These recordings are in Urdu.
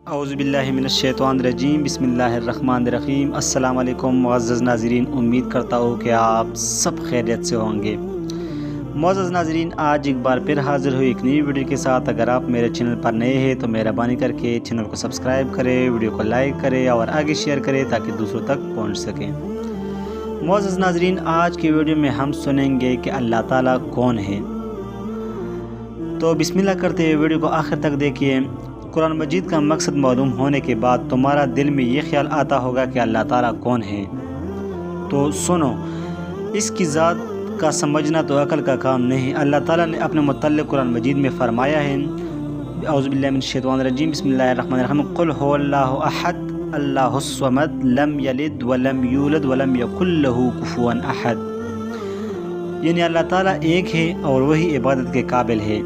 اعوذ باللہ من الشیطان الرجیم، بسم اللہ الرحمن الرحیم۔ السلام علیکم معزز ناظرین، امید کرتا ہوں کہ آپ سب خیریت سے ہوں گے۔ معزز ناظرین، آج ایک بار پھر حاضر ہوئی ایک نئی ویڈیو کے ساتھ۔ اگر آپ میرے چینل پر نئے ہیں تو مہربانی کر کے چینل کو سبسکرائب کریں، ویڈیو کو لائک کریں اور آگے شیئر کریں تاکہ دوسروں تک پہنچ سکیں۔ معزز ناظرین، آج کی ویڈیو میں ہم سنیں گے کہ اللہ تعالیٰ کون ہے۔ تو بسم اللہ کرتے ہوئے ویڈیو کو آخر تک دیکھیے۔ قرآن مجید کا مقصد معلوم ہونے کے بعد تمہارا دل میں یہ خیال آتا ہوگا کہ اللہ تعالیٰ کون ہے۔ تو سنو، اس کی ذات کا سمجھنا تو عقل کا کام نہیں۔ اللہ تعالیٰ نے اپنے متعلق قرآن مجید میں فرمایا ہے، اعوذ باللہ من الشیطان الرجیم، بسم اللہ الرحمن الرحیم، قل هو اللہ احد اللہ الصمد لم یلد ولم یولد ولم یکن لہ کفوا احد۔ یعنی اللہ تعالیٰ ایک ہے اور وہی عبادت کے قابل ہے۔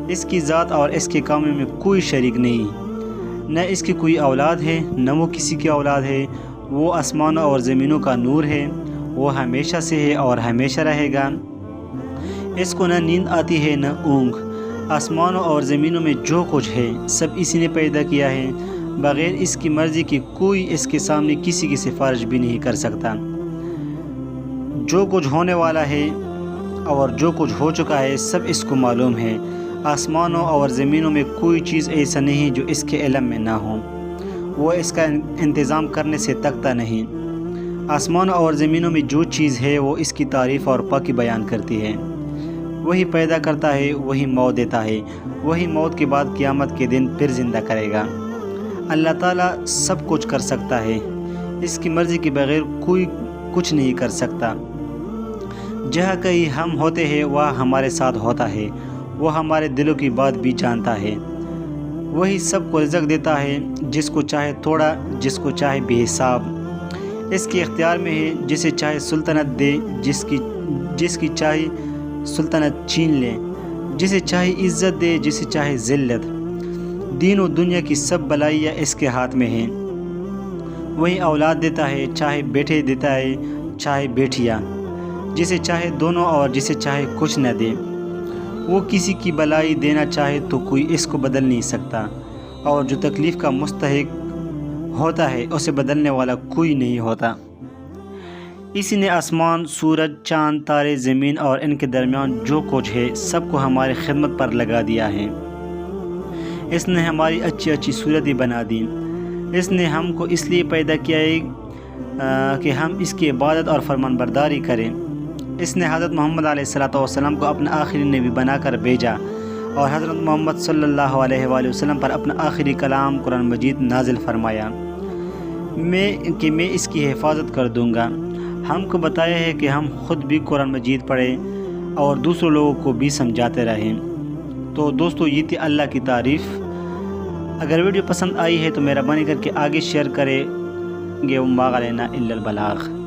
اس کی ذات اور اس کے کاموں میں کوئی شریک نہیں، نہ اس کی کوئی اولاد ہے نہ وہ کسی کی اولاد ہے۔ وہ آسمانوں اور زمینوں کا نور ہے، وہ ہمیشہ سے ہے اور ہمیشہ رہے گا۔ اس کو نہ نیند آتی ہے نہ اونگ۔ آسمانوں اور زمینوں میں جو کچھ ہے سب اسی نے پیدا کیا ہے۔ بغیر اس کی مرضی کی کوئی اس کے سامنے کسی کی سفارش بھی نہیں کر سکتا۔ جو کچھ ہونے والا ہے اور جو کچھ ہو چکا ہے سب اس کو معلوم ہے۔ آسمانوں اور زمینوں میں کوئی چیز ایسا نہیں جو اس کے علم میں نہ ہو، وہ اس کا انتظام کرنے سے تکتا نہیں۔ آسمانوں اور زمینوں میں جو چیز ہے وہ اس کی تعریف اور پاکی بیان کرتی ہے۔ وہی پیدا کرتا ہے، وہی موت دیتا ہے، وہی موت کے بعد قیامت کے دن پھر زندہ کرے گا۔ اللہ تعالیٰ سب کچھ کر سکتا ہے، اس کی مرضی کے بغیر کوئی کچھ نہیں کر سکتا۔ جہاں کہیں ہم ہوتے ہیں وہاں ہمارے ساتھ ہوتا ہے، وہ ہمارے دلوں کی بات بھی جانتا ہے۔ وہی سب کو رزق دیتا ہے، جس کو چاہے تھوڑا، جس کو چاہے بے حساب۔ اس کے اختیار میں ہے، جسے چاہے سلطنت دے، جس کی چاہے سلطنت چھین لے، جسے چاہے عزت دے، جسے چاہے ذلت۔ دین و دنیا کی سب بلائیاں اس کے ہاتھ میں ہیں۔ وہی اولاد دیتا ہے، چاہے بیٹے دیتا ہے چاہے بیٹیاں، جسے چاہے دونوں اور جسے چاہے کچھ نہ دے۔ وہ کسی کی بلائی دینا چاہے تو کوئی اس کو بدل نہیں سکتا، اور جو تکلیف کا مستحق ہوتا ہے اسے بدلنے والا کوئی نہیں ہوتا۔ اسی نے آسمان، سورج، چاند، تارے، زمین اور ان کے درمیان جو کچھ ہے سب کو ہماری خدمت پر لگا دیا ہے۔ اس نے ہماری اچھی اچھی صورتیں بنا دی۔ اس نے ہم کو اس لیے پیدا کیا ہے کہ ہم اس کی عبادت اور فرمان برداری کریں۔ اس نے حضرت محمد علیہ السلام کو اپنا آخری نبی بنا کر بھیجا اور حضرت محمد صلی اللہ علیہ وآلہ وسلم پر اپنا آخری کلام قرآن مجید نازل فرمایا میں اس کی حفاظت کر دوں گا۔ ہم کو بتایا ہے کہ ہم خود بھی قرآن مجید پڑھیں اور دوسروں لوگوں کو بھی سمجھاتے رہیں۔ تو دوستو، یہ تھی اللہ کی تعریف۔ اگر ویڈیو پسند آئی ہے تو مہربانی کر کے آگے شیئر کریں گے۔ وما علینا الا البلاغ۔